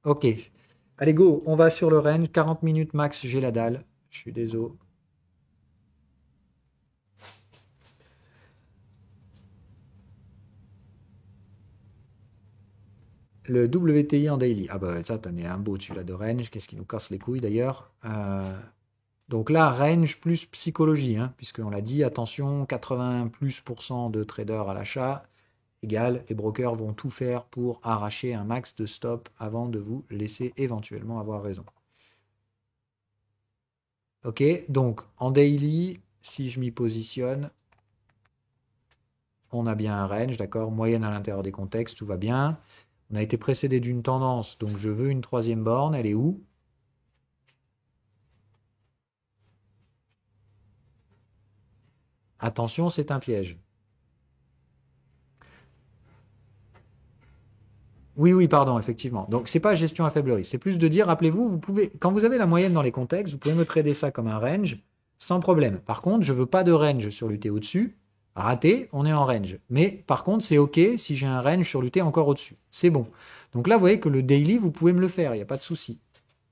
Ok. Allez, go, on va sur le range. 40 minutes max, j'ai la dalle. Je suis désolé. Le WTI en daily. Ah bah ça, t'en es un beau celui-là de range. Qu'est-ce qui nous casse les couilles d'ailleurs? Donc là, range plus psychologie, hein, puisqu'on l'a dit, attention, 80 plus % de traders à l'achat, égale, les brokers vont tout faire pour arracher un max de stop avant de vous laisser éventuellement avoir raison. Ok, donc en daily, si je m'y positionne, on a bien un range, d'accord, moyenne à l'intérieur des contextes, tout va bien. On a été précédé d'une tendance, donc je veux une troisième borne, elle est où? Attention, c'est un piège. Oui, oui, pardon, effectivement. Donc, c'est pas gestion à faible risque. C'est plus de dire, rappelez-vous, vous pouvez, quand vous avez la moyenne dans les contextes, vous pouvez me trader ça comme un range sans problème. Par contre, je veux pas de range sur l'UT au-dessus. Raté, on est en range. Mais par contre, c'est OK si j'ai un range sur l'UT encore au-dessus. C'est bon. Donc là, vous voyez que le daily, vous pouvez me le faire, il n'y a pas de souci.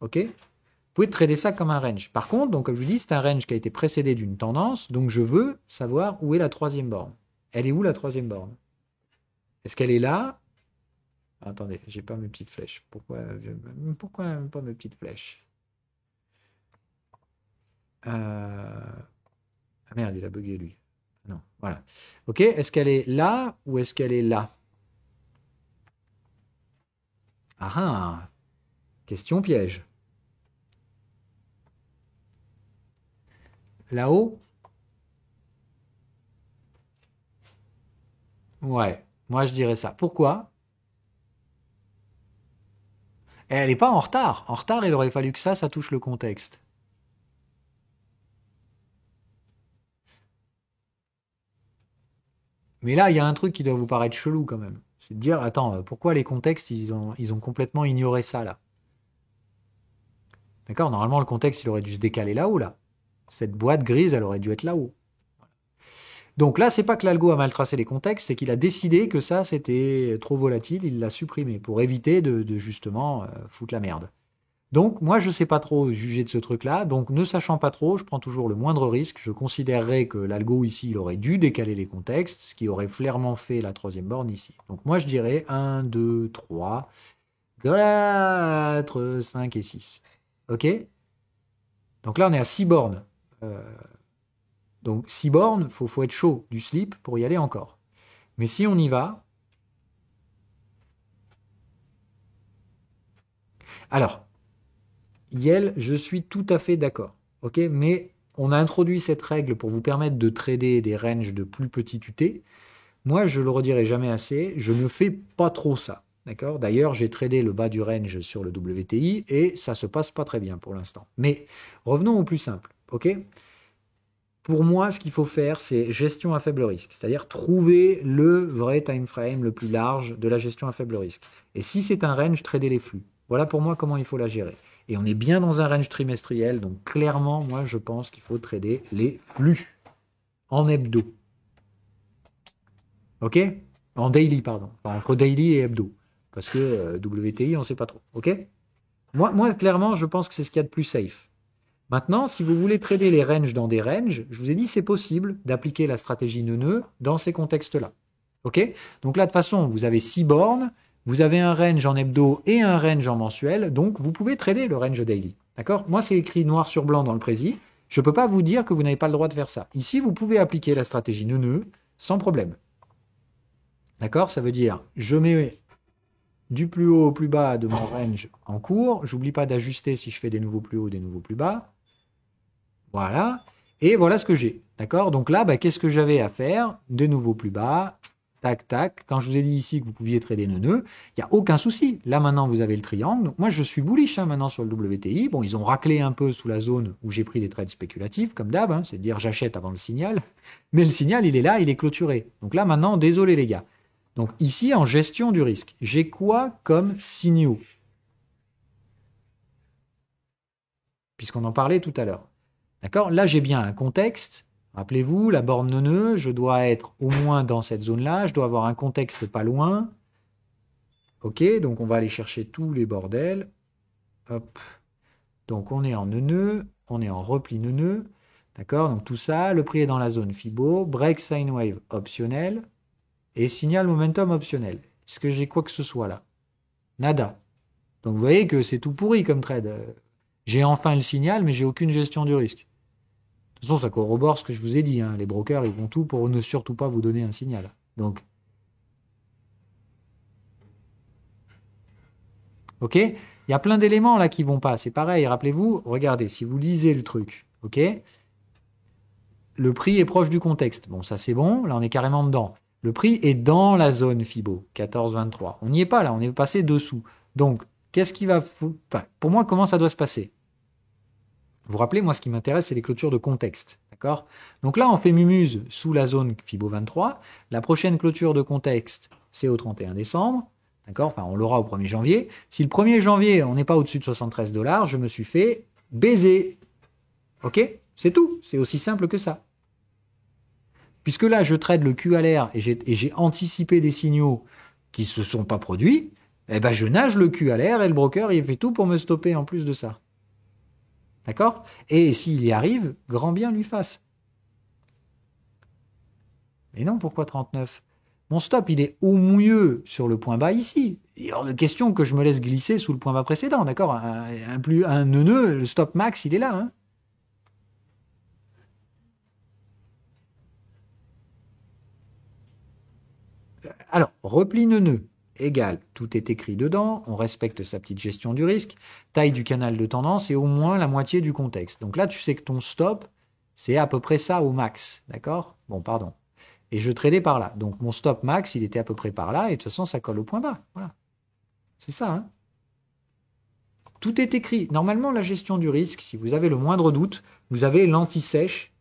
OK? Vous pouvez trader ça comme un range. Par contre, donc, comme je vous dis, c'est un range qui a été précédé d'une tendance. Donc, je veux savoir où est la troisième borne. Elle est où la troisième borne? Est-ce qu'elle est là? Attendez, j'ai pas mes petites flèches. Pourquoi pas mes petites flèches? Ah merde, il a bugué lui. Non, voilà. Ok, est-ce qu'elle est là ou est-ce qu'elle est là? Ah ah, question piège. Là-haut? Ouais, moi je dirais ça. Pourquoi? Elle n'est pas en retard. En retard, il aurait fallu que ça touche le contexte. Mais là, il y a un truc qui doit vous paraître chelou quand même. C'est de dire, attends, pourquoi les contextes, ils ont complètement ignoré ça là? D'accord? Normalement, le contexte, il aurait dû se décaler là-haut là. Cette boîte grise, elle aurait dû être là-haut. Donc là, c'est pas que l'algo a mal tracé les contextes, c'est qu'il a décidé que ça, c'était trop volatile, il l'a supprimé pour éviter de justement foutre la merde. Donc moi, je sais pas trop juger de ce truc-là, donc ne sachant pas trop, je prends toujours le moindre risque. Je considérerais que l'algo ici, il aurait dû décaler les contextes, ce qui aurait clairement fait la troisième borne ici. Donc moi, je dirais 1, 2, 3, 4, 5 et 6. Ok? Donc là, on est à 6 bornes. Euh, donc 6 bornes, faut être chaud du slip pour y aller encore. Mais si on y va, alors, Yel, je suis tout à fait d'accord. Ok, mais on a introduit cette règle pour vous permettre de trader des ranges de plus petite UT. Moi, je le redirai jamais assez, je ne fais pas trop ça. D'accord. D'ailleurs, j'ai tradé le bas du range sur le WTI et ça se passe pas très bien pour l'instant. Mais revenons au plus simple. Ok. Pour moi, ce qu'il faut faire, c'est gestion à faible risque, c'est-à-dire trouver le vrai time frame le plus large de la gestion à faible risque. Et si c'est un range, trader les flux. Voilà pour moi comment il faut la gérer. Et on est bien dans un range trimestriel, donc clairement, moi, je pense qu'il faut trader les flux en hebdo. OK? En daily, pardon. Enfin, entre daily et hebdo. Parce que WTI, on ne sait pas trop. OK? Moi, clairement, je pense que c'est ce qu'il y a de plus safe. Maintenant, si vous voulez trader les ranges dans des ranges, je vous ai dit c'est possible d'appliquer la stratégie nœud dans ces contextes-là. OK? Donc là, de toute façon, vous avez 6 bornes, vous avez un range en hebdo et un range en mensuel, donc vous pouvez trader le range daily. D'accord? Moi, c'est écrit noir sur blanc dans le précis. Je ne peux pas vous dire que vous n'avez pas le droit de faire ça. Ici, vous pouvez appliquer la stratégie nœud sans problème. D'accord? Ça veut dire, je mets du plus haut au plus bas de mon range en cours. J'oublie pas d'ajuster si je fais des nouveaux plus hauts, des nouveaux plus bas. Voilà. Et voilà ce que j'ai. D'accord? Donc là, bah, qu'est-ce que j'avais à faire? De nouveau plus bas. Tac, tac. Quand je vous ai dit ici que vous pouviez trader nœud, il n'y a aucun souci. Là, maintenant, vous avez le triangle. Donc moi, je suis bullish hein, maintenant sur le WTI. Bon, ils ont raclé un peu sous la zone où j'ai pris des trades spéculatifs, comme d'hab. Hein, c'est-à-dire j'achète avant le signal. Mais le signal, il est là, il est clôturé. Donc là, maintenant, désolé les gars. Donc ici, en gestion du risque, j'ai quoi comme signaux? Puisqu'on en parlait tout à l'heure. D'accord? Là, j'ai bien un contexte. Rappelez-vous, la borne nœud, je dois être au moins dans cette zone-là. Je dois avoir un contexte pas loin. Ok, donc on va aller chercher tous les bordels. Hop. Donc on est en neuneu, on est en repli neuneu. D'accord? Donc tout ça, le prix est dans la zone Fibo, break sine wave optionnel et signal momentum optionnel. Est-ce que j'ai quoi que ce soit là? Nada. Donc vous voyez que c'est tout pourri comme trade. J'ai enfin le signal, mais j'ai aucune gestion du risque. De toute façon, ça corrobore ce que je vous ai dit, hein. Les brokers, ils font tout pour ne surtout pas vous donner un signal. Donc, ok? Il y a plein d'éléments là qui vont pas. C'est pareil, rappelez-vous, regardez, si vous lisez le truc, ok? Le prix est proche du contexte. Bon, ça c'est bon, là on est carrément dedans. Le prix est dans la zone Fibo, 14,23. On n'y est pas là, on est passé dessous. Donc, qu'est-ce qui va... Enfin, pour moi, comment ça doit se passer? Vous vous rappelez, moi, ce qui m'intéresse, c'est les clôtures de contexte. D'accord? Donc là, on fait mumuse sous la zone Fibo 23. La prochaine clôture de contexte, c'est au 31 décembre. D'accord? Enfin, on l'aura au 1er janvier. Si le 1er janvier, on n'est pas au-dessus de 73 $, je me suis fait baiser. Ok? C'est tout. C'est aussi simple que ça. Puisque là, je trade le cul à l'air et j'ai anticipé des signaux qui ne se sont pas produits, eh ben, je nage le cul à l'air et le broker, il fait tout pour me stopper en plus de ça. D'accord? Et s'il y arrive, grand bien lui fasse. Mais non, pourquoi 39? Mon stop, il est au mieux sur le point bas ici. Il est hors de question que je me laisse glisser sous le point bas précédent, d'accord? Un neuneu, le stop max, il est là, hein. Alors, repli neuneu égale, tout est écrit dedans, on respecte sa petite gestion du risque, taille du canal de tendance et au moins la moitié du contexte. Donc là, tu sais que ton stop, c'est à peu près ça au max, d'accord? Bon, pardon. Et je tradais par là. Donc mon stop max, il était à peu près par là, et de toute façon, ça colle au point bas. Voilà. C'est ça, hein. Tout est écrit. Normalement, la gestion du risque, si vous avez le moindre doute, vous avez l'anti-sèche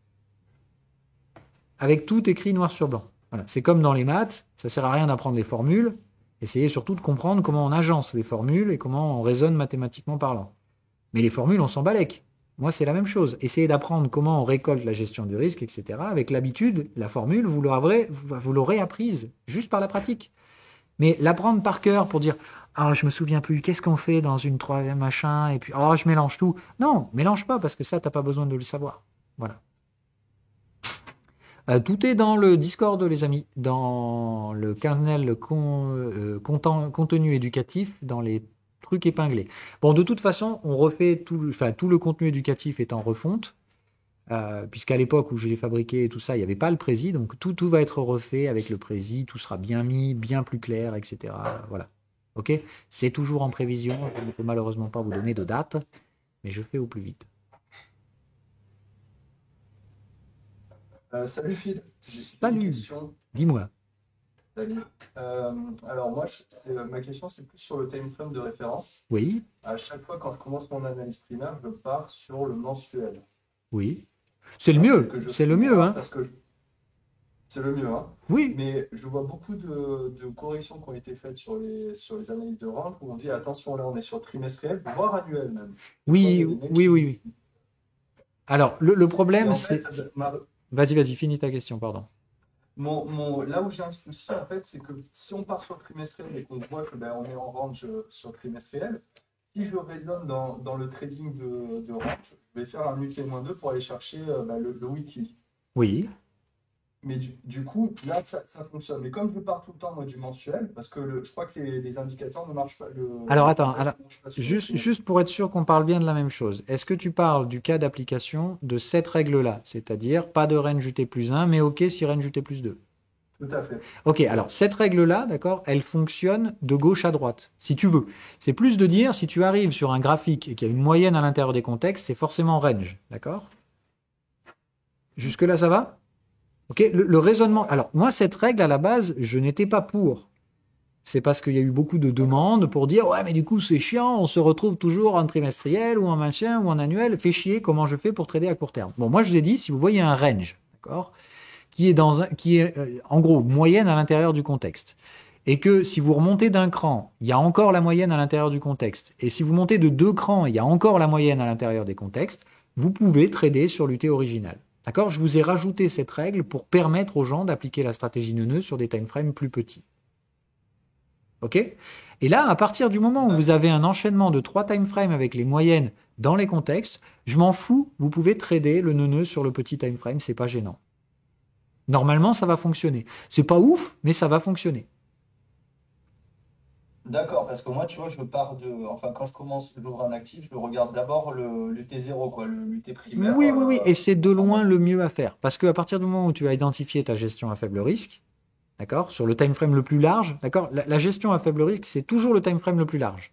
avec tout écrit noir sur blanc. Voilà. C'est comme dans les maths, ça sert à rien d'apprendre les formules. Essayez surtout de comprendre comment on agence les formules et comment on raisonne mathématiquement parlant. Mais les formules, on s'en balèque. Moi, c'est la même chose. Essayez d'apprendre comment on récolte la gestion du risque, etc. Avec l'habitude, la formule, vous l'aurez apprise juste par la pratique. Mais l'apprendre par cœur pour dire ah, je me souviens plus, qu'est-ce qu'on fait dans une troisième machin, et puis oh, je mélange tout. Non, mélange pas, parce que ça, t'as pas besoin de le savoir. Voilà. Tout est dans le Discord, les amis, dans le kernel contenu éducatif, dans les trucs épinglés. Bon, de toute façon, on refait tout le contenu éducatif est en refonte, puisqu'à l'époque où je l'ai fabriqué et tout ça, il n'y avait pas le prési, donc tout va être refait avec le prési, tout sera bien mis, bien plus clair, etc. Voilà. Ok? C'est toujours en prévision, je ne peux malheureusement pas vous donner de date, mais je fais au plus vite. Salut Phil, j'ai une Salut, question. dis-moi. Salut. Alors moi, ma question c'est plus sur le time frame de référence. Oui, À chaque fois quand je commence mon analyse primaire, je pars sur le mensuel. oui. C'est le Hein, mieux, que je c'est fais le mieux, moi hein. parce que c'est le mieux. Hein. Oui. Mais je vois beaucoup de corrections qui ont été faites sur les analyses de range où on dit attention, là on est sur trimestriel, voire annuel même. Des fois, il y Oui, a des mecs oui, oui, qui. oui. Alors, le Et problème, en c'est... fait, Vas-y, finis ta question, pardon. là où j'ai un souci, en fait, c'est que si on part sur trimestriel et qu'on voit que on est en range sur trimestriel, si je raisonne dans le trading de range, je vais faire un UT-2 pour aller chercher le weekly. Oui. Mais du coup, là, ça fonctionne. Mais comme je pars tout le temps moi, du mensuel, parce que je crois que les indicateurs ne marchent pas, Alors, le attends, contexte ne marche pas sur le trimestre. juste pour être sûr qu'on parle bien de la même chose, est-ce que tu parles du cas d'application de cette règle-là? C'est-à-dire, pas de range UT plus 1, mais OK si range UT plus 2. Tout à fait. Ok, Tout à alors fait. cette règle-là, d'accord, elle fonctionne de gauche à droite, si tu veux. C'est plus de dire, si tu arrives sur un graphique et qu'il y a une moyenne à l'intérieur des contextes, c'est forcément range, d'accord? Jusque-là, ça va? Ok, le raisonnement. Alors, moi, cette règle, à la base, je n'étais pas pour. C'est parce qu'il y a eu beaucoup de D'accord. demandes pour dire, ouais, mais du coup, c'est chiant, on se retrouve toujours en trimestriel ou en machin ou en annuel, fait chier, comment je fais pour trader à court terme? Bon, moi, je vous ai dit, si vous voyez un range, d'accord, qui est en gros moyenne à l'intérieur du contexte. Et que si vous remontez d'un cran, il y a encore la moyenne à l'intérieur du contexte. Et si vous montez de 2 crans, il y a encore la moyenne à l'intérieur des contextes, vous pouvez trader sur l'UT original. D'accord? Je vous ai rajouté cette règle pour permettre aux gens d'appliquer la stratégie neuneu sur des timeframes plus petits. OK? Et là, à partir du moment où vous avez un enchaînement de 3 time frames avec les moyennes dans les contextes, je m'en fous, vous pouvez trader le neuneu sur le petit time frame, c'est pas gênant. Normalement, ça va fonctionner. C'est pas ouf, mais ça va fonctionner. D'accord, parce que moi, tu vois, je pars de. Enfin, quand je commence, j'ouvre un actif, je regarde d'abord l'UT0, quoi, l'UT primaire. Oui, oui, oui, et c'est de Enfin, loin bon. le mieux à faire. Parce qu'à partir du moment où tu as identifié ta gestion à faible risque, d'accord, sur le time frame le plus large, d'accord, la gestion à faible risque, c'est toujours le time frame le plus large.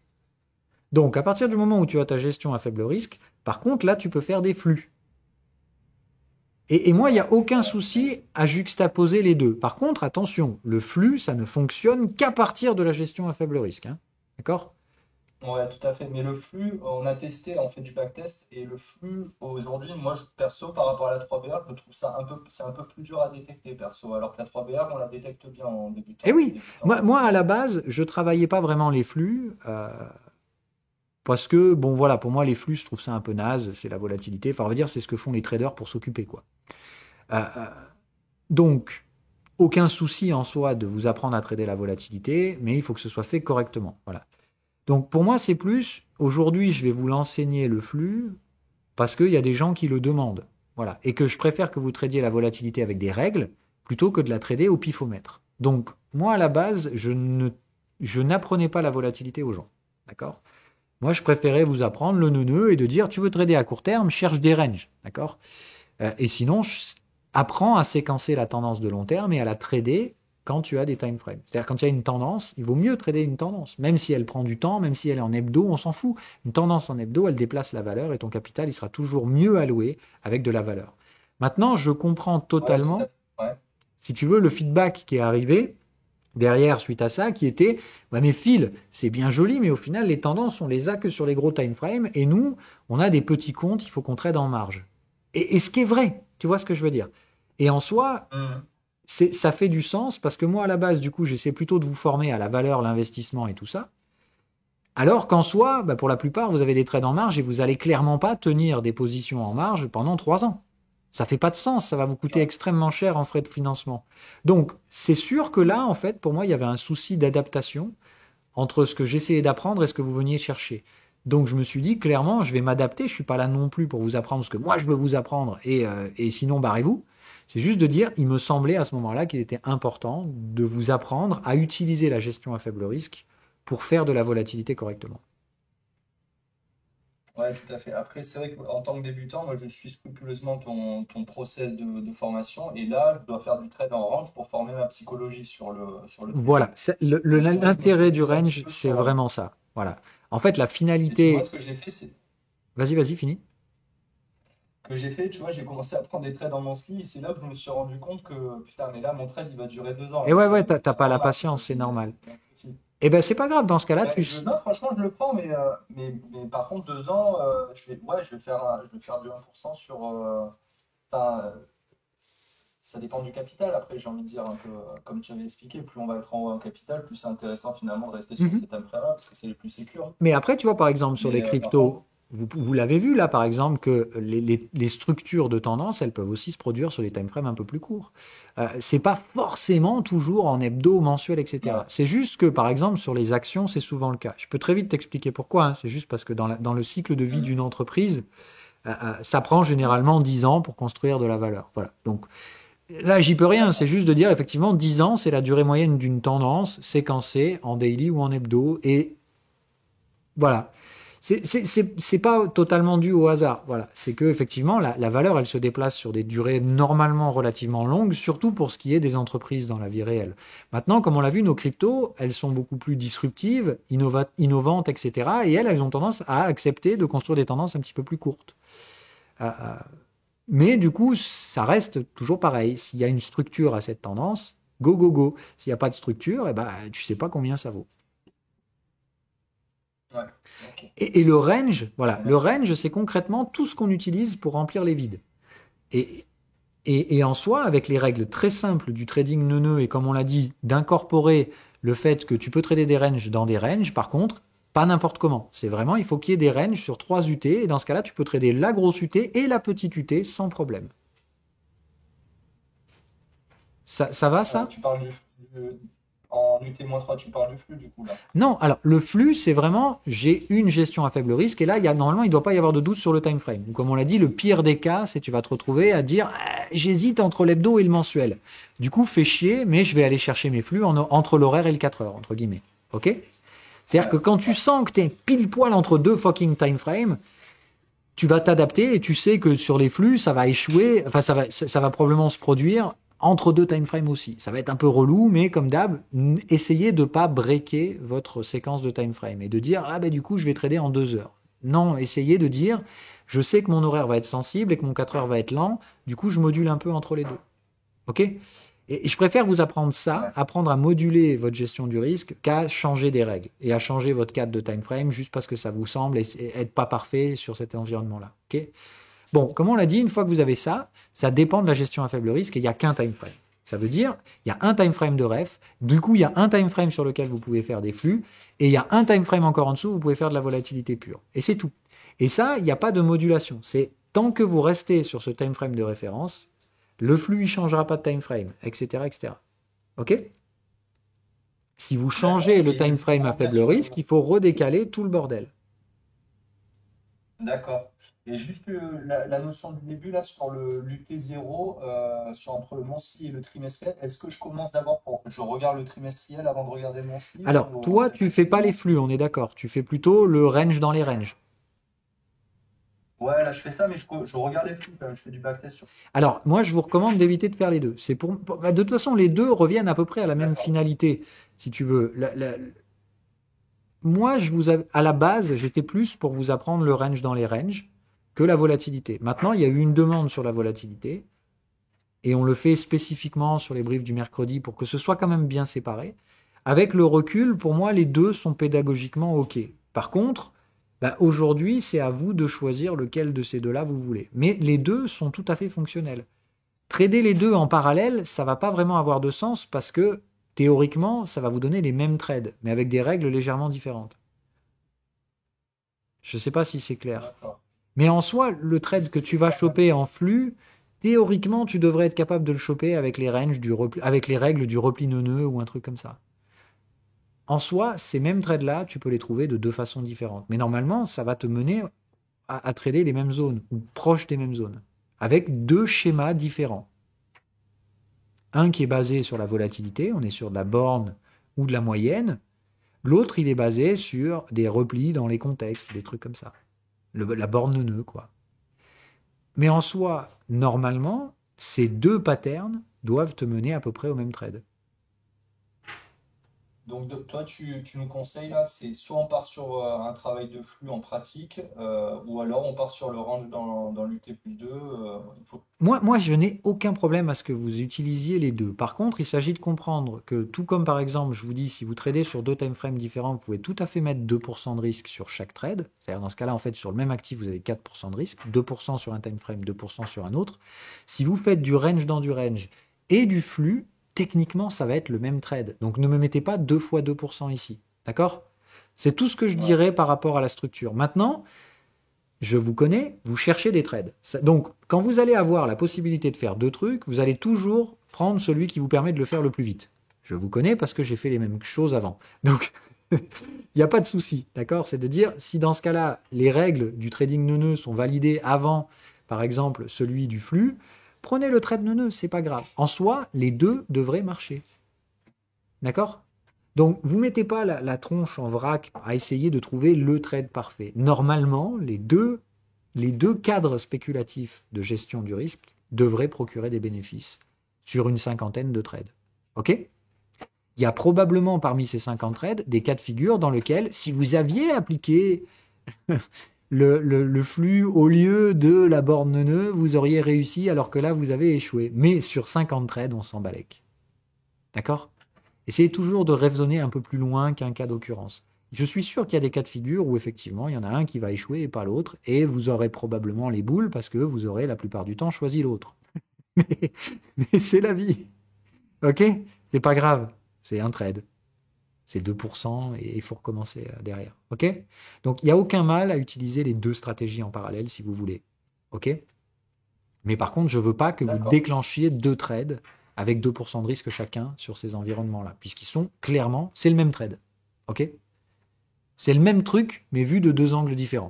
Donc, à partir du moment où tu as ta gestion à faible risque, par contre, là, tu peux faire des flux. Et moi, il n'y a aucun Ouais, souci à juxtaposer les deux. Par contre, attention, le flux, ça ne fonctionne qu'à partir de la gestion à faible risque, hein. D'accord? ouais, tout à fait. Mais le flux, on a testé, on fait du backtest, et le flux, aujourd'hui, moi, perso, par rapport à la 3BR, je trouve ça c'est un peu plus dur à détecter, perso. Alors que la 3BR, on la détecte bien en Et débutant. oui, moi, à la base, je travaillais pas vraiment les flux, parce que, bon, voilà, pour moi, les flux, je trouve ça un peu naze, c'est la volatilité. Enfin, on va dire, c'est ce que font les traders pour s'occuper, quoi. Euh, euh, donc, aucun souci en soi de vous apprendre à trader la volatilité, mais il faut que ce soit fait correctement. Voilà. Donc, pour moi, c'est plus, aujourd'hui, je vais vous l'enseigner le flux, parce qu'il y a des gens qui le demandent. Voilà. Et que je préfère que vous tradiez la volatilité avec des règles, plutôt que de la trader au pifomètre. Donc, moi, à la base, je n'apprenais pas la volatilité aux gens. D'accord? Moi, je préférais vous apprendre le neuneu et de dire, tu veux trader à court terme, cherche des ranges. D'accord? Et sinon, apprends à séquencer la tendance de long terme et à la trader quand tu as des time frames. C'est-à-dire quand il y a une tendance, il vaut mieux trader une tendance, même si elle prend du temps, même si elle est en hebdo, on s'en fout. Une tendance en hebdo, elle déplace la valeur et ton capital, il sera toujours mieux alloué avec de la valeur. Maintenant, je comprends Ouais, tout à totalement, fait. Ouais. si tu veux, le feedback qui est arrivé derrière suite à ça, qui était, ouais, mais Phil, c'est bien joli, mais au final, les tendances, on les a que sur les gros time frames, et nous, on a des petits comptes, il faut qu'on trade en marge. Et ce qui est vrai, tu vois ce que je veux dire. Et en soi, Mhm. ça fait du sens, parce que moi, à la base, du coup, j'essaie plutôt de vous former à la valeur, l'investissement et tout ça, alors qu'en soi, bah, pour la plupart, vous avez des trades en marge et vous allez clairement pas tenir des positions en marge pendant 3 ans. Ça fait pas de sens, ça va vous coûter Ouais. extrêmement cher en frais de financement. Donc, c'est sûr que là, en fait, pour moi, il y avait un souci d'adaptation entre ce que j'essayais d'apprendre et ce que vous veniez chercher. Donc, je me suis dit, clairement, je vais m'adapter. Je suis pas là non plus pour vous apprendre ce que moi je veux vous apprendre et sinon, barrez-vous. C'est juste de dire, il me semblait à ce moment-là qu'il était important de vous apprendre à utiliser la gestion à faible risque pour faire de la volatilité correctement. Ouais, tout à fait. Après, c'est vrai qu'en tant que débutant, moi, je suis scrupuleusement ton process de formation. Et là, je dois faire du trade en range pour former ma psychologie sur le Voilà, trading. Donc, c'est vrai que je me l'intérêt du focus un petit range, peu c'est sur. vraiment ça. Voilà. En fait, la Et tu vois, ce finalité. que j'ai fait, c'est Vas-y, vas-y, fini. que j'ai fait, tu vois, j'ai commencé à prendre des trades en monthly. Et c'est là que je me suis rendu compte que, putain, mais là, mon trade, il va durer 2 ans. Et Là, ouais, je suis ouais, à t'as pas en la mars. patience, c'est normal. Il y a un souci. Eh ben, c'est pas grave. Dans ce cas-là, Non, franchement, je le prends, mais par contre, 2 ans, je vais faire du 1% sur. Enfin, ça dépend du capital. Après, j'ai envie de dire, un peu, comme tu avais expliqué, plus on va être en haut en capital, plus c'est intéressant finalement de rester sur Mhm. ces timeframes-là, parce que c'est les plus sécures. Mais après, tu vois, par exemple, sur les Mais par contre, cryptos, vous l'avez vu là, par exemple, que les structures de tendance, elles peuvent aussi se produire sur des time frames un peu plus courts. C'est pas forcément toujours en hebdo, mensuel, etc. ouais, C'est juste que, par exemple, sur les actions, c'est souvent le cas. Je peux très vite t'expliquer pourquoi, hein. C'est juste parce que dans le cycle de vie hum, d'une entreprise, ça prend ouais, généralement 10 ans pour construire de la valeur. Voilà. Donc là, j'y peux rien. C'est d'accord. juste de dire, effectivement, 10 ans, c'est la durée moyenne d'une tendance séquencée en daily ou en hebdo. Et voilà. C'est pas totalement dû au hasard. Voilà. C'est que effectivement, la valeur, elle se déplace sur des durées normalement relativement longues, surtout pour ce qui est des entreprises dans la vie réelle. Maintenant, comme on l'a vu, nos cryptos, elles sont beaucoup plus disruptives, innovantes, etc. Et elles ont tendance à accepter de construire des tendances un petit peu plus courtes. Euh, euh, mais du coup, ça reste toujours pareil. S'il y a une structure à cette tendance, go, go, go. S'il n'y a pas de structure, eh ben, tu sais pas combien ça vaut. Ouais, ok. Et le range, voilà, Bon, bah, le c'est range, parfait. c'est concrètement tout ce qu'on utilise pour remplir les vides. Et, et en soi, avec les règles très simples du trading neuneux et comme on l'a dit, d'incorporer le fait que tu peux trader des ranges dans des ranges, par contre, pas n'importe comment. C'est vraiment, il faut qu'il y ait des ranges sur 3 UT et dans ce cas-là, tu peux trader la grosse UT et la petite UT sans problème. Ça va, ça? Tu parles du, En UT-3, tu parles du flux du coup là. Non, alors le flux, c'est vraiment, j'ai une gestion à faible risque, et là, normalement, il ne doit pas y avoir de doute sur le time frame. Donc, comme on l'a dit, le pire des cas, c'est que tu vas te retrouver à dire, j'hésite entre l'hebdo et le mensuel. Du coup, fais chier, mais je vais aller chercher mes flux entre l'horaire et le 4 heures, entre guillemets. OK? C'est-à-dire que quand tu sens que tu es pile poil entre deux fucking time frames, tu vas t'adapter et tu sais que sur les flux, ça va échouer, enfin, ça va probablement se produire entre deux time frames aussi. Ça va être un peu relou, mais comme d'hab, essayez de ne pas breaker votre séquence de time frame et de dire, ah ben du coup, je vais trader en 2 heures. Non, essayez de dire, je sais que mon horaire va être sensible et que mon 4 heures va être lent, du coup, je module un peu entre les deux. OK? Et je préfère vous apprendre ça, apprendre à moduler votre gestion du risque, qu'à changer des règles et à changer votre cadre de time frame juste parce que ça vous semble être pas parfait sur cet environnement-là. OK? Bon, comme on l'a dit, une fois que vous avez ça, ça dépend de la gestion à faible risque et il n'y a qu'un time frame. Ça veut dire, il y a un time frame de ref, du coup, il y a un time frame sur lequel vous pouvez faire des flux, et il y a un time frame encore en dessous où vous pouvez faire de la volatilité pure. Et c'est tout. Et ça, il n'y a pas de modulation. C'est tant que vous restez sur ce time frame de référence, le flux, il ne changera pas de time frame, etc., etc. OK? Si vous changez le time frame à faible risque, il faut redécaler tout le bordel. D'accord. Et juste la notion du début là sur le l'UT0, entre le mensuel et le trimestriel, est-ce que je commence d'abord je regarde le trimestriel avant de regarder le mensuel Alors, toi, tu ne fais pas les flux, on est d'accord. Tu fais plutôt le range dans les ranges. Ouais, là je fais ça, mais je regarde les flux quand même, je fais du backtest sur. Alors, moi, je vous recommande d'éviter de faire les deux. De toute façon, les deux reviennent à peu près à la même D'accord. finalité, si tu veux. Moi, à la base, j'étais plus pour vous apprendre le range dans les ranges que la volatilité. Maintenant, il y a eu une demande sur la volatilité et on le fait spécifiquement sur les briefs du mercredi pour que ce soit quand même bien séparé. Avec le recul, pour moi, les deux sont pédagogiquement OK. Par contre, bah, aujourd'hui, c'est à vous de choisir lequel de ces deux-là vous voulez. Mais les deux sont tout à fait fonctionnels. Trader les deux en parallèle, ça va pas vraiment avoir de sens parce que théoriquement, ça va vous donner les mêmes trades, mais avec des règles légèrement différentes. Je ne sais pas si c'est clair. D'accord. Mais en soi, le trade que tu vas choper en flux, théoriquement, tu devrais être capable de le choper avec les ranges avec les règles du repli neuneux ou un truc comme ça. En soi, ces mêmes trades-là, tu peux les trouver de deux façons différentes. Mais normalement, ça va te mener à trader les mêmes zones ou proches des mêmes zones, avec deux schémas différents. Un qui est basé sur la volatilité, on est sur de la borne ou de la moyenne. L'autre, il est basé sur des replis dans les contextes, des trucs comme ça. La borne neuneu, quoi. Mais en soi, normalement, ces deux patterns doivent te mener à peu près au même trade. Donc toi, tu nous conseilles là, c'est soit on part sur un travail de flux en pratique, ou alors on part sur le range dans l'UT+2. Il faut. Moi, je n'ai aucun problème à ce que vous utilisiez les deux. Par contre, il s'agit de comprendre que, tout comme par exemple, je vous dis, si vous tradez sur deux time frames différents, vous pouvez tout à fait mettre 2% de risque sur chaque trade. C'est-à-dire, dans ce cas-là, en fait, sur le même actif, vous avez 4% de risque, 2% sur un time frame, 2% sur un autre. Si vous faites du range dans du range et du flux, techniquement, ça va être le même trade. Donc, ne me mettez pas 2 fois 2% ici. D'accord? C'est tout ce que je Ouais. dirais par rapport à la structure. Maintenant, je vous connais, vous cherchez des trades. Donc, quand vous allez avoir la possibilité de faire deux trucs, vous allez toujours prendre celui qui vous permet de le faire le plus vite. Je vous connais parce que j'ai fait les mêmes choses avant. Donc, il n'y a pas de souci, d'accord? C'est de dire, si dans ce cas-là, les règles du trading neuneux sont validées avant, par exemple, celui du flux, prenez le trade neuneux, c'est pas grave. En soi, les deux devraient marcher. D'accord? Donc, vous ne mettez pas la tronche en vrac à essayer de trouver le trade parfait. Normalement, les deux cadres spéculatifs de gestion du risque devraient procurer des bénéfices sur une cinquantaine de trades. OK? Il y a probablement parmi ces 50 trades des cas de figure dans lesquels, si vous aviez appliqué le flux au lieu de la borne neuneu, vous auriez réussi alors que là, vous avez échoué. Mais sur 50 trades, on s'en balèque. D'accord? Essayez toujours de raisonner un peu plus loin qu'un cas d'occurrence. Je suis sûr qu'il y a des cas de figure où effectivement il y en a un qui va échouer et pas l'autre, et vous aurez probablement les boules parce que vous aurez la plupart du temps choisi l'autre. Mais c'est la vie. Ok? C'est pas grave. C'est un trade. C'est 2% et il faut recommencer derrière. Ok? Donc il n'y a aucun mal à utiliser les deux stratégies en parallèle si vous voulez. Ok? Mais par contre, je ne veux pas que vous D'accord. déclenchiez deux trades avec 2% de risque chacun sur ces environnements-là, puisqu'ils sont clairement, c'est le même trade. Ok? C'est le même truc, mais vu de deux angles différents.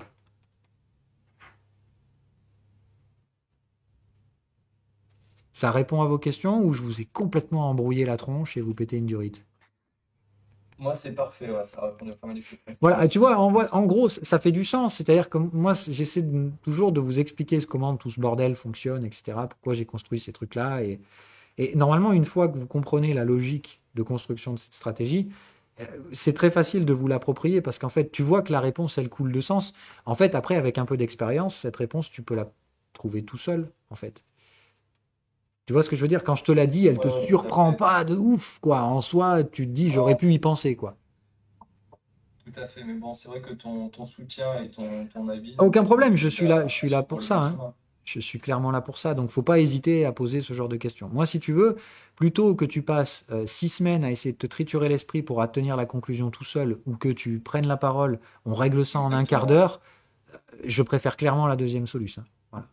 Ça répond à vos questions ou je vous ai complètement embrouillé la tronche et vous pétez une durite? Moi, c'est parfait, ouais, ça répond à pas mal de questions. Voilà, tu vois, en gros, ça fait du sens. C'est-à-dire que moi, j'essaie toujours de vous expliquer comment tout ce bordel fonctionne, etc. Pourquoi j'ai construit ces trucs-là. Et normalement, une fois que vous comprenez la logique de construction de cette stratégie, c'est très facile de vous l'approprier parce qu'en fait, tu vois que la réponse, elle coule de sens. En fait, après, avec un peu d'expérience, cette réponse, tu peux la trouver tout seul, en fait. Tu vois ce que je veux dire? Quand je te la dis, elle te Ouais, tout à surprend fait. pas de ouf, quoi. En soi, tu te dis, j'aurais Non, pu y penser, quoi. tout à fait. Mais bon, c'est vrai que ton soutien et ton avis Aucun problème, nous aident je suis là sur pour le ça, bon hein. chemin. Je suis clairement là pour ça. Donc, faut pas hésiter à poser ce genre de questions. Moi, si tu veux, plutôt que tu passes 6 semaines à essayer de te triturer l'esprit pour tenir la conclusion tout seul, ou que tu prennes la parole, on règle ça en un quart Exactement. d'heure, je préfère clairement la deuxième solution. Voilà.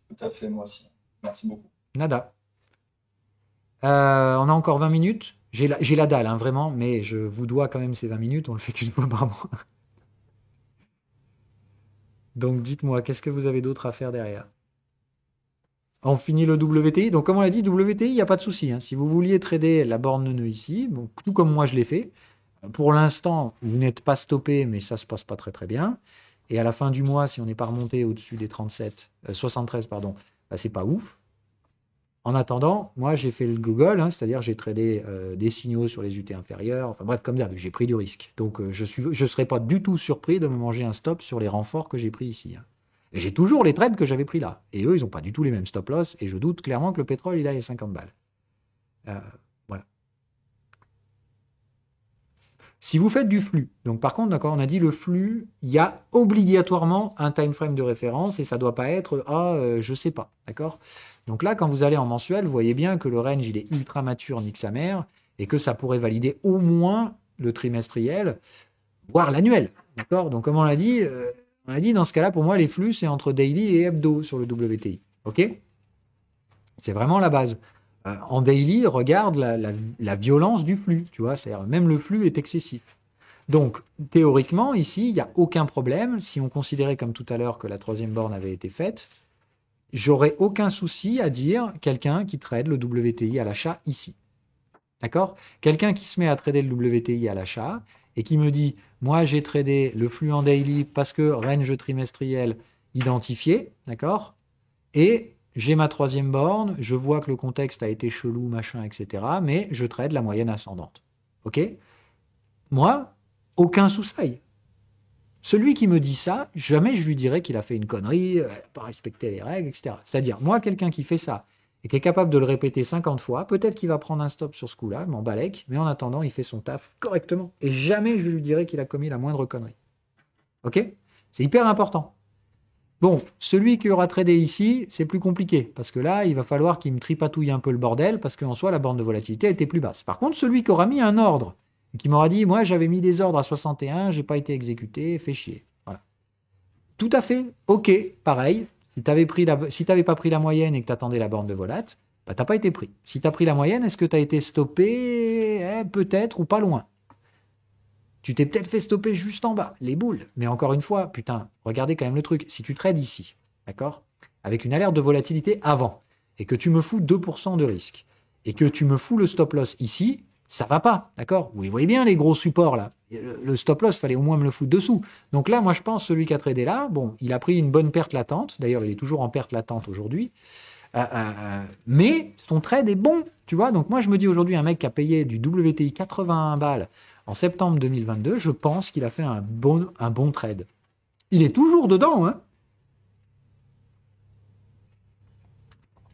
Tout à fait, moi aussi. Merci beaucoup. Nada. On a encore 20 minutes. J'ai la dalle, hein, vraiment, mais je vous dois quand même ces 20 minutes. On le fait qu'une fois par mois. Donc, dites-moi, qu'est-ce que vous avez d'autre à faire derrière? On finit le WTI. Donc, comme on l'a dit, WTI, il n'y a pas de souci, hein. Si vous vouliez trader la borne de nœud ici, bon, tout comme moi je l'ai fait, pour l'instant, vous n'êtes pas stoppé, mais ça se passe pas très très bien. Et à la fin du mois, si on n'est pas remonté au-dessus des 73, pardon, bah, c'est pas ouf. En attendant, moi j'ai fait le Google, hein, c'est-à-dire j'ai tradé des signaux sur les UT inférieurs, enfin bref, comme d'hab, j'ai pris du risque. Donc je serais pas du tout surpris de me manger un stop sur les renforts que j'ai pris ici, hein. Et j'ai toujours les trades que j'avais pris là. Et eux, ils n'ont pas du tout les mêmes stop loss, et je doute clairement que le pétrole, il a les 50 balles. Euh, voilà. Si vous faites du flux, donc par contre, d'accord, on a dit le flux, il y a obligatoirement un time frame de référence et ça ne doit pas être je sais pas, d'accord. Donc là, quand vous allez en mensuel, vous voyez bien que le range il est ultra mature, nique sa mère, et que ça pourrait valider au moins le trimestriel, voire l'annuel, d'accord. Donc comme on a dit dans ce cas-là, pour moi, les flux c'est entre daily et hebdo sur le WTI, ok. C'est vraiment la base. En daily, regarde la violence du flux, tu vois, c'est-à-dire même le flux est excessif. Donc, théoriquement, ici, il n'y a aucun problème. Si on considérait comme tout à l'heure que la troisième borne avait été faite, j'aurais aucun souci à dire quelqu'un qui trade le WTI à l'achat ici. D'accord? Quelqu'un qui se met à trader le WTI à l'achat et qui me dit, moi j'ai tradé le flux en daily parce que range trimestriel identifié, d'accord? Et j'ai ma troisième borne, je vois que le contexte a été chelou, machin, etc. Mais je trade la moyenne ascendante. OK? Moi, aucun soussail. Celui qui me dit ça, jamais je lui dirais qu'il a fait une connerie, n'a pas respecté les règles, etc. C'est-à-dire, moi, quelqu'un qui fait ça et qui est capable de le répéter 50 fois, peut-être qu'il va prendre un stop sur ce coup-là, m'en balèque, mais en attendant, il fait son taf correctement. Et jamais je lui dirais qu'il a commis la moindre connerie. OK? C'est hyper important. Bon, celui qui aura tradé ici, c'est plus compliqué, parce que là, il va falloir qu'il me tripatouille un peu le bordel, parce qu'en soi, la borne de volatilité était plus basse. Par contre, celui qui aura mis un ordre, et qui m'aura dit, moi, j'avais mis des ordres à 61, j'ai pas été exécuté, fait chier. Voilà. Tout à fait, ok, pareil. Si tu n'avais pas pris la moyenne et que tu attendais la borne de volat, bah, tu n'as pas été pris. Si tu as pris la moyenne, est-ce que tu as été stoppé? Peut-être ou pas loin. Tu t'es peut-être fait stopper juste en bas, les boules. Mais encore une fois, putain, regardez quand même le truc. Si tu trades ici, d'accord, avec une alerte de volatilité avant, et que tu me fous 2% de risque, et que tu me fous le stop loss ici, ça va pas, d'accord? Vous voyez bien les gros supports là. Le stop loss, fallait au moins me le foutre dessous. Donc là, moi je pense, celui qui a tradé là, bon, il a pris une bonne perte latente. D'ailleurs, il est toujours en perte latente aujourd'hui. Mais son trade est bon, tu vois. Donc moi, je me dis aujourd'hui, un mec qui a payé du WTI 81 balles en septembre 2022, je pense qu'il a fait un bon trade. Il est toujours dedans, hein.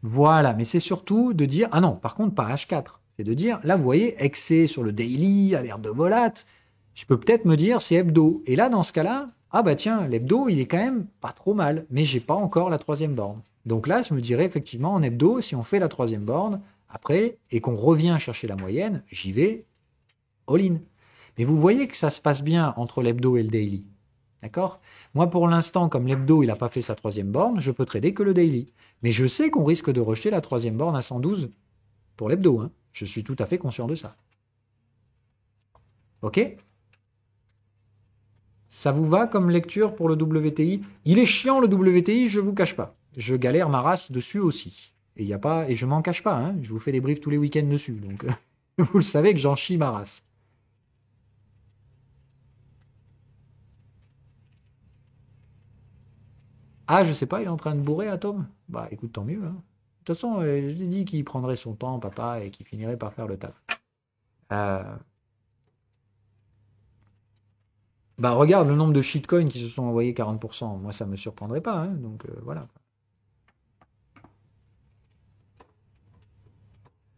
Voilà, mais c'est surtout de dire, ah non, par contre, pas H4. C'est de dire, là, vous voyez, excès sur le daily, alerte de volat, je peux peut-être me dire, c'est hebdo. Et là, dans ce cas-là, ah bah tiens, l'hebdo, il est quand même pas trop mal, mais j'ai pas encore la troisième borne. Donc là, je me dirais effectivement, en hebdo, si on fait la troisième borne, après, et qu'on revient chercher la moyenne, j'y vais all-in. Mais vous voyez que ça se passe bien entre l'hebdo et le daily. D'accord? Moi, pour l'instant, comme l'hebdo, il n'a pas fait sa troisième borne, je peux trader que le daily. Mais je sais qu'on risque de rejeter la troisième borne à 112. pour l'hebdo. Hein. Je suis tout à fait conscient de ça. Ok? Ça vous va comme lecture pour le WTI? Il est chiant le WTI, je vous cache pas. Je galère ma race dessus aussi. Et y a pas, et je m'en cache pas, hein. Je vous fais des briefs tous les week-ends dessus. Donc vous le savez que j'en chie ma race. Ah, je sais pas, il est en train de bourrer Atom? Bah écoute, tant mieux. Hein. De toute façon, je l'ai dit qu'il prendrait son temps, papa, et qu'il finirait par faire le taf. Euh, Bah regarde le nombre de shitcoins qui se sont envoyés 40%. Moi, ça me surprendrait pas. Hein, donc voilà. De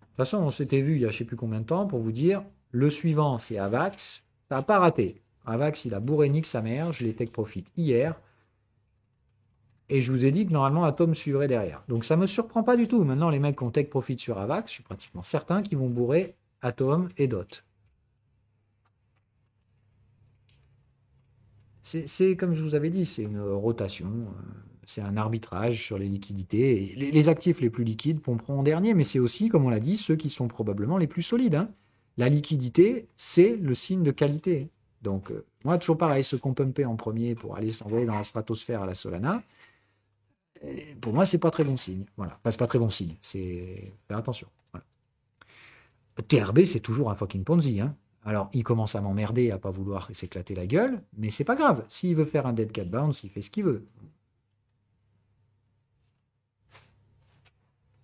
toute façon, on s'était vu il y a je sais plus combien de temps pour vous dire, le suivant, c'est Avax. Ça n'a pas raté. Avax, il a bourré nique sa mère. Je l'ai take profit hier. Et je vous ai dit que normalement, Atom suivrait derrière. Donc ça ne me surprend pas du tout. Maintenant, les mecs qui ont take profit sur Avax, je suis pratiquement certain qu'ils vont bourrer Atom et Dot. C'est comme je vous avais dit, c'est une rotation, c'est un arbitrage sur les liquidités. Et les actifs les plus liquides pomperont en dernier, mais c'est aussi, comme on l'a dit, ceux qui sont probablement les plus solides. Hein. La liquidité, c'est le signe de qualité. Donc, moi, toujours pareil, ceux qu'on pumpait en premier pour aller s'envoyer dans la stratosphère à la Solana, pour moi, c'est pas très bon signe. Voilà. Enfin, c'est pas très bon signe. C'est faire attention. Voilà. TRB, c'est toujours un fucking Ponzi. Hein. Alors, il commence à m'emmerder, à pas vouloir s'éclater la gueule, mais c'est pas grave. S'il veut faire un dead cat bounce, il fait ce qu'il veut.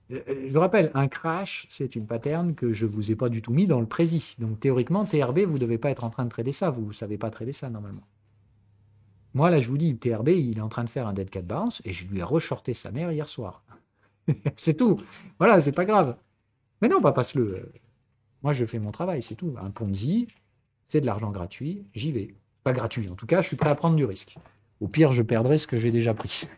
Je rappelle, un crash, c'est une pattern que je vous ai pas du tout mis dans le prési. Donc théoriquement, TRB, vous devez pas être en train de trader ça. Vous savez pas trader ça normalement. Moi, là, je vous dis, TRB, il est en train de faire un dead cat bounce et je lui ai reshorté sa mère hier soir. C'est tout. Voilà, c'est pas grave. Mais non, passe-le. Moi, je fais mon travail, c'est tout. Un Ponzi, c'est de l'argent gratuit, j'y vais. Pas gratuit, en tout cas, je suis prêt à prendre du risque. Au pire, je perdrai ce que j'ai déjà pris.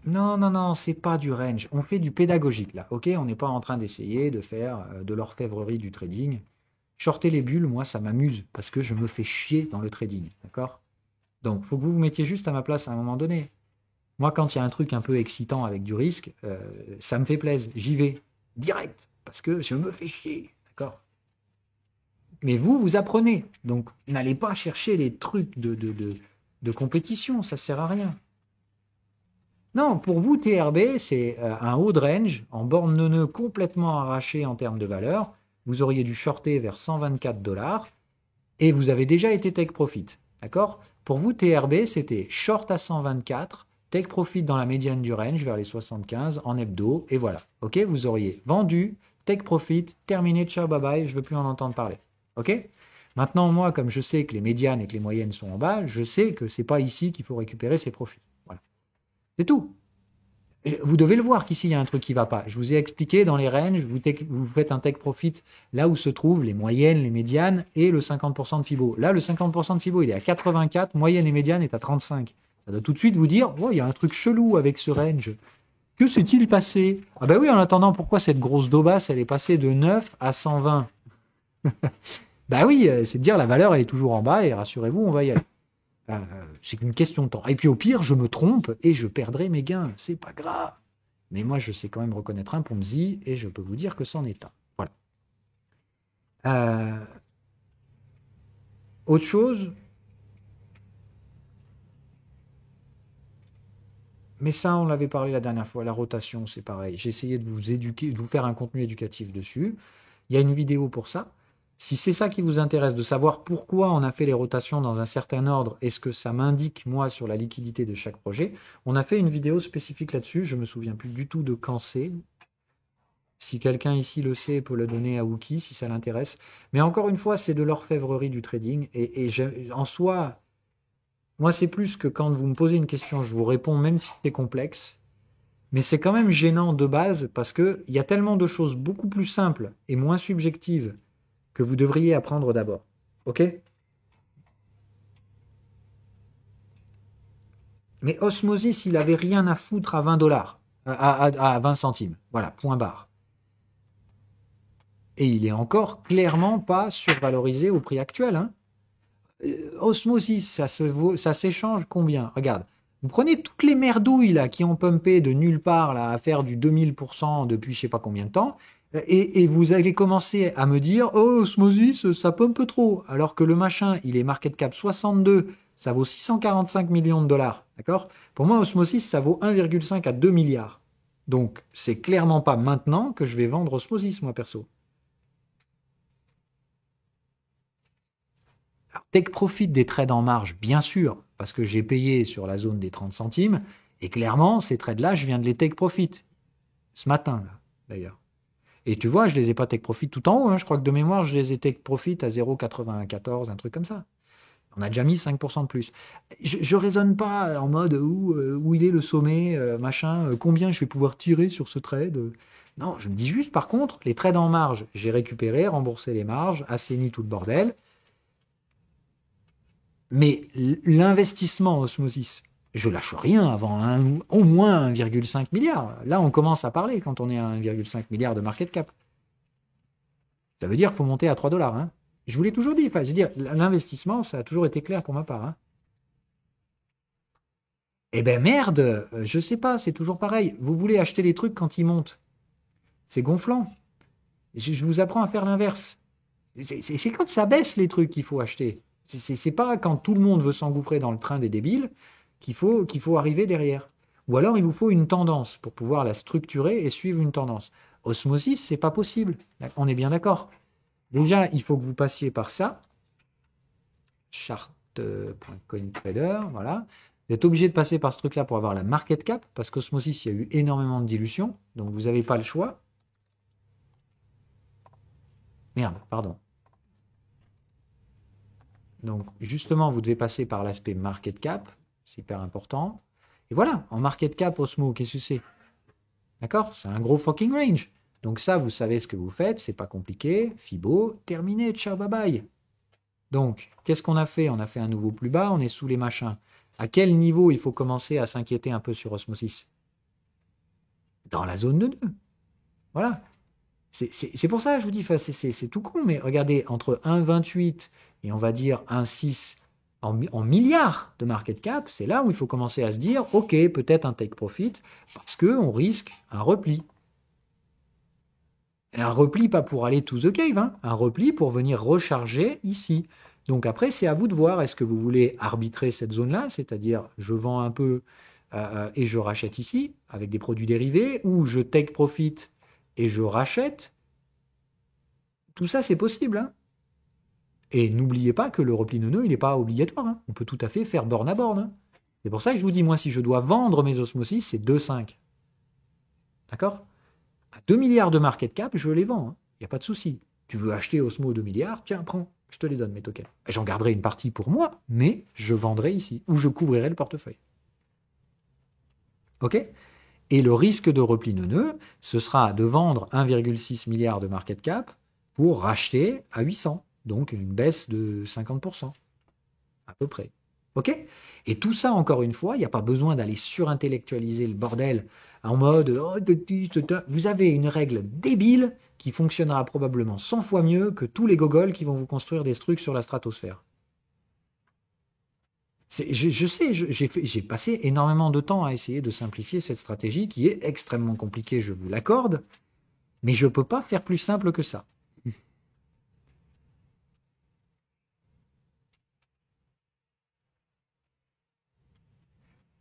Non, non, non, c'est pas du range. On fait du pédagogique là, ok? On n'est pas en train d'essayer de faire de l'orfèvrerie du trading. Shorter les bulles, moi, ça m'amuse parce que je me fais chier dans le trading, d'accord? Donc, faut que vous vous mettiez juste à ma place à un moment donné. Moi, quand il y a un truc un peu excitant avec du risque, ça me fait plaisir. J'y vais direct parce que je me fais chier, d'accord? Mais vous, vous apprenez. Donc, n'allez pas chercher les trucs de compétition, ça sert à rien. Non, pour vous, TRB, c'est un haut de range en borne neuneu complètement arraché en termes de valeur. Vous auriez dû shorter vers 124 $ et vous avez déjà été take profit. D'accord? Pour vous, TRB, c'était short à 124, take profit dans la médiane du range vers les 75 en hebdo, et voilà. Ok? Vous auriez vendu, take profit, terminé, ciao, bye bye, je ne veux plus en entendre parler. Ok? Maintenant, moi, comme je sais que les médianes et que les moyennes sont en bas, je sais que ce n'est pas ici qu'il faut récupérer ses profits. Voilà. C'est tout. Et vous devez le voir qu'ici, il y a un truc qui ne va pas. Je vous ai expliqué dans les ranges, vous faites un take profit là où se trouvent les moyennes, les médianes et le 50% de Fibo. Là, le 50% de Fibo, il est à 84, moyenne et médiane est à 35. Ça doit tout de suite vous dire, oh, il y a un truc chelou avec ce range. Que s'est-il passé? Ah ben oui, en attendant, pourquoi cette grosse daubasse, elle est passée de 9 à 120? Bah oui, c'est de dire la valeur, elle est toujours en bas et rassurez-vous, on va y aller. C'est qu'une question de temps. Et puis au pire, je me trompe et je perdrai mes gains. C'est pas grave. Mais moi, je sais quand même reconnaître un Ponzi et je peux vous dire que c'en est un. Voilà. Autre chose, mais ça, on l'avait parlé la dernière fois. La rotation, c'est pareil. J'ai essayé de vous éduquer, de vous faire un contenu éducatif dessus. Il y a une vidéo pour ça. Si c'est ça qui vous intéresse, de savoir pourquoi on a fait les rotations dans un certain ordre et ce que ça m'indique, moi, sur la liquidité de chaque projet, on a fait une vidéo spécifique là-dessus. Je ne me souviens plus du tout de quand c'est. Si quelqu'un ici le sait, peut le donner à Wookie, si ça l'intéresse. Mais encore une fois, c'est de l'orfèvrerie du trading. Et en soi, moi, c'est plus que quand vous me posez une question, je vous réponds, même si c'est complexe. Mais c'est quand même gênant de base parce qu'il y a tellement de choses beaucoup plus simples et moins subjectives que vous devriez apprendre d'abord. Ok? Mais Osmosis, il avait rien à foutre à 20 $, à 20 centimes. Voilà, point barre. Et il est encore clairement pas survalorisé au prix actuel, hein. Osmosis, ça s'échange combien? Regarde, vous prenez toutes les merdouilles là qui ont pumpé de nulle part là, à faire du 2000% depuis je sais pas combien de temps, et vous allez commencer à me dire oh Osmosis ça pumpe trop, alors que le machin il est market cap 62, ça vaut 645 millions de dollars, d'accord? Pour moi Osmosis ça vaut 1,5 à 2 milliards. Donc c'est clairement pas maintenant que je vais vendre Osmosis moi perso. Take profit des trades en marge, bien sûr, parce que j'ai payé sur la zone des 30 centimes, et clairement, ces trades-là, je viens de les take profit, ce matin, là, d'ailleurs. Et tu vois, je les ai pas take profit tout en haut, hein. Je crois que de mémoire, je les ai take profit à 0,94, un truc comme ça. On a déjà mis 5% de plus. Je raisonne pas en mode où il est le sommet, machin, combien je vais pouvoir tirer sur ce trade. Non, je me dis juste, par contre, les trades en marge, j'ai récupéré, remboursé les marges, assaini tout le bordel. Mais l'investissement Osmosis, je lâche rien avant au moins 1,5 milliard. Là, on commence à parler quand on est à 1,5 milliard de market cap. Ça veut dire qu'il faut monter à 3 dollars. Hein. Je vous l'ai toujours dit. Enfin, je veux dire, l'investissement, ça a toujours été clair pour ma part. Hein. Eh ben merde, je sais pas, c'est toujours pareil. Vous voulez acheter les trucs quand ils montent. C'est gonflant. Je vous apprends à faire l'inverse. C'est quand ça baisse les trucs qu'il faut acheter. C'est pas quand tout le monde veut s'engouffrer dans le train des débiles qu'il faut arriver derrière. Ou alors il vous faut une tendance pour pouvoir la structurer et suivre une tendance. Osmosis, c'est pas possible. On est bien d'accord. Déjà, il faut que vous passiez par ça. Chart.cointrader, voilà. Vous êtes obligé de passer par ce truc-là pour avoir la market cap, parce qu'Osmosis, il y a eu énormément de dilution, donc vous n'avez pas le choix. Merde, pardon. Donc, justement, vous devez passer par l'aspect market cap. C'est hyper important. Et voilà, en market cap, Osmo, qu'est-ce que c'est? D'accord? C'est un gros fucking range. Donc ça, vous savez ce que vous faites. C'est pas compliqué. Fibo, terminé. Ciao, bye bye. Donc, qu'est-ce qu'on a fait? On a fait un nouveau plus bas. On est sous les machins. À quel niveau il faut commencer à s'inquiéter un peu sur Osmosis? Dans la zone de 2. Voilà. C'est pour ça, je vous dis, c'est tout con. Mais regardez, entre 1,28 et on va dire 1,6 en milliards de market cap, c'est là où il faut commencer à se dire, ok, peut-être un take profit, parce qu'on risque un repli. Et un repli pas pour aller to the cave, hein, un repli pour venir recharger ici. Donc après, c'est à vous de voir, est-ce que vous voulez arbitrer cette zone-là, c'est-à-dire je vends un peu et je rachète ici, avec des produits dérivés, ou je take profit et je rachète. Tout ça, c'est possible, hein. Et n'oubliez pas que le repli neuneux, il n'est pas obligatoire. Hein. On peut tout à fait faire borne à borne. Hein. C'est pour ça que je vous dis, moi, si je dois vendre mes Osmosis, c'est 2,5. D'accord? À 2 milliards de market cap, je les vends. Il n'y a pas de souci. Tu veux acheter Osmo 2 milliards? Tiens, prends. Je te les donne, mes tokens. J'en garderai une partie pour moi, mais je vendrai ici, ou je couvrirai le portefeuille. OK? Et le risque de repli neuneux, ce sera de vendre 1,6 milliard de market cap pour racheter à 800. Donc une baisse de 50%, à peu près. OK? Et tout ça, encore une fois, il n'y a pas besoin d'aller surintellectualiser le bordel en mode oh, vous avez une règle débile qui fonctionnera probablement 100 fois mieux que tous les gogols qui vont vous construire des trucs sur la stratosphère. Je sais, j'ai passé énormément de temps à essayer de simplifier cette stratégie qui est extrêmement compliquée, je vous l'accorde, mais je ne peux pas faire plus simple que ça.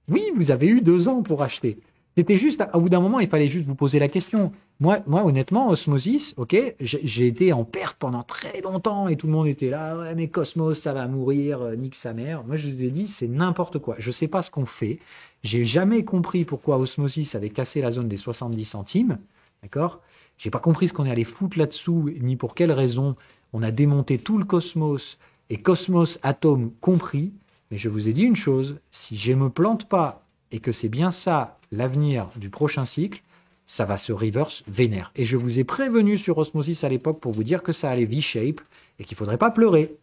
Oui, vous avez eu 2 ans pour acheter. C'était juste, au bout d'un moment, il fallait juste vous poser la question. Moi honnêtement, Osmosis, ok, j'ai été en perte pendant très longtemps et tout le monde était là, ouais, mais Cosmos, ça va mourir, nique sa mère. Moi, je vous ai dit, c'est n'importe quoi. Je ne sais pas ce qu'on fait. J'ai jamais compris pourquoi Osmosis avait cassé la zone des 70 centimes. D'accord? J'ai pas compris ce qu'on est allé foutre là-dessous, ni pour quelle raison. On a démonté tout le Cosmos et Cosmos Atom compris. Mais je vous ai dit une chose, si je ne me plante pas et que c'est bien ça l'avenir du prochain cycle, ça va se reverse vénère. Et je vous ai prévenu sur Osmosis à l'époque pour vous dire que ça allait V-shape et qu'il ne faudrait pas pleurer.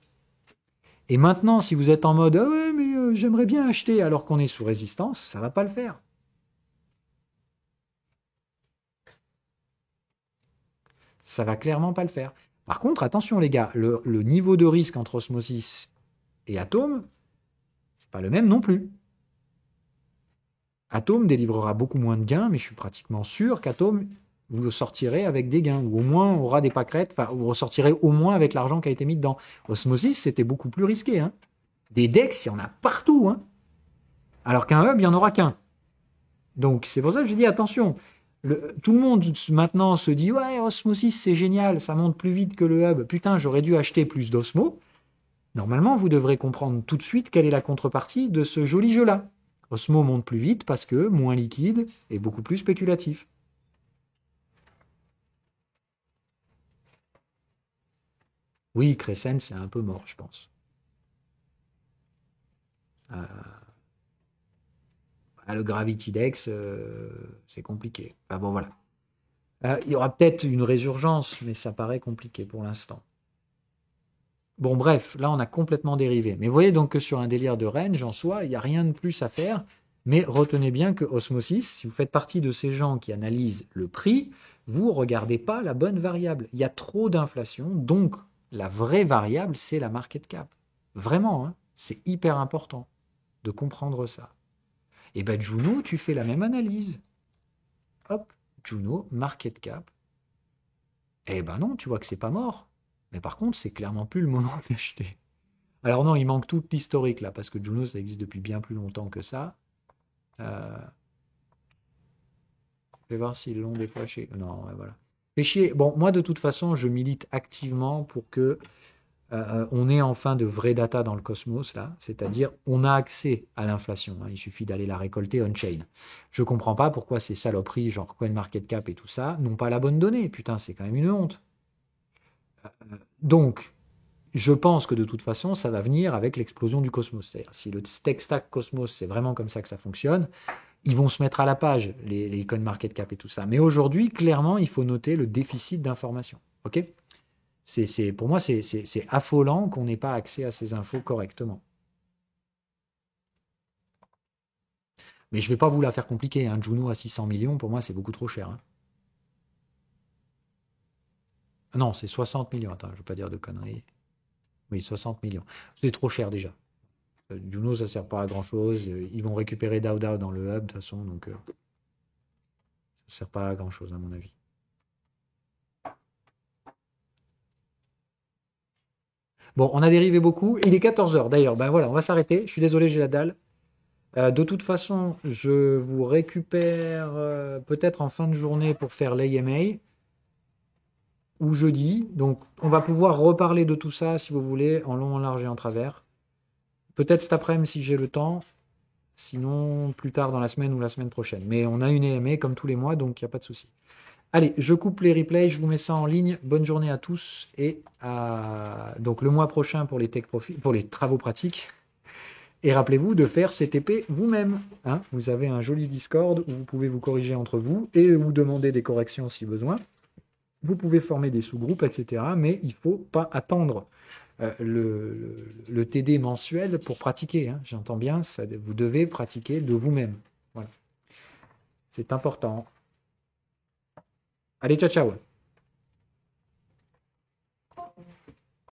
Et maintenant, si vous êtes en mode ah ouais, mais j'aimerais bien acheter alors qu'on est sous résistance, ça ne va pas le faire. Ça va clairement pas le faire. Par contre, attention les gars, le niveau de risque entre Osmosis et Atom, c'est pas le même non plus. Atom délivrera beaucoup moins de gains, mais je suis pratiquement sûr qu'Atom, vous sortirez avec des gains, ou au moins aura des pâquerettes, enfin, vous ressortirez au moins avec l'argent qui a été mis dedans. Osmosis, c'était beaucoup plus risqué. Hein. Des DEX, il y en a partout. Hein. Alors qu'un hub, il n'y en aura qu'un. Donc c'est pour ça que je dis attention. Tout le monde maintenant se dit ouais, Osmosis c'est génial, ça monte plus vite que le hub. Putain, j'aurais dû acheter plus d'Osmo. Normalement, vous devrez comprendre tout de suite quelle est la contrepartie de ce joli jeu-là. Osmo monte plus vite parce que moins liquide et beaucoup plus spéculatif. Oui, Crescent, c'est un peu mort, je pense. Le Gravity Dex, c'est compliqué. Enfin bon, voilà. Il y aura peut-être une résurgence, mais ça paraît compliqué pour l'instant. Bon, bref, là, on a complètement dérivé. Mais vous voyez donc que sur un délire de range, en soi, il n'y a rien de plus à faire. Mais retenez bien que Osmosis, si vous faites partie de ces gens qui analysent le prix, vous ne regardez pas la bonne variable. Il y a trop d'inflation, donc la vraie variable, c'est la market cap. Vraiment, hein, c'est hyper important de comprendre ça. Et bien, Juno, tu fais la même analyse. Hop, Juno, market cap. Eh ben non, tu vois que c'est pas mort. Mais par contre, c'est clairement plus le moment d'acheter. Alors non, il manque tout l'historique là, parce que Juno, ça existe depuis bien plus longtemps que ça. Je vais voir s'ils l'ont déflashé. Non, ouais, voilà. Fait chier. Bon, moi, de toute façon, je milite activement pour que on ait enfin de vraies data dans le cosmos, là. C'est-à-dire, on a accès à l'inflation. Hein. Il suffit d'aller la récolter on-chain. Je comprends pas pourquoi ces saloperies, genre CoinMarketCap et tout ça, n'ont pas la bonne donnée. Putain, c'est quand même une honte. Donc, je pense que de toute façon, ça va venir avec l'explosion du cosmos. C'est-à-dire, si le tech stack cosmos, c'est vraiment comme ça que ça fonctionne, ils vont se mettre à la page, les CoinMarketCap et tout ça. Mais aujourd'hui, clairement, il faut noter le déficit d'information. OK ? Pour moi, c'est affolant qu'on n'ait pas accès à ces infos correctement. Mais je ne vais pas vous la faire compliquer. Hein. Juno à 600 millions, pour moi, c'est beaucoup trop cher. Hein. Non, c'est 60 millions. Attends, je ne veux pas dire de conneries. Oui, 60 millions. C'est trop cher déjà. Juno, ça ne sert pas à grand-chose. Ils vont récupérer DAO dans le hub, de toute façon. Donc, ça ne sert pas à grand-chose, à mon avis. Bon, on a dérivé beaucoup. Il est 14h d'ailleurs. Ben voilà, on va s'arrêter. Je suis désolé, j'ai la dalle. De toute façon, je vous récupère peut-être en fin de journée pour faire l'AMA ou jeudi. Donc, on va pouvoir reparler de tout ça, si vous voulez, en long, en large et en travers. Peut-être cet après-midi si j'ai le temps. Sinon, plus tard dans la semaine ou la semaine prochaine. Mais on a une AMA comme tous les mois, donc il n'y a pas de souci. Allez, je coupe les replays, je vous mets ça en ligne. Bonne journée à tous et donc le mois prochain pour les pour les travaux pratiques. Et rappelez-vous de faire CTP vous-même. Hein. Vous avez un joli Discord où vous pouvez vous corriger entre vous et vous demander des corrections si besoin. Vous pouvez former des sous-groupes, etc. Mais il ne faut pas attendre le TD mensuel pour pratiquer. Hein. J'entends bien, vous devez pratiquer de vous-même. Voilà. C'est important. Allez, ciao, ciao.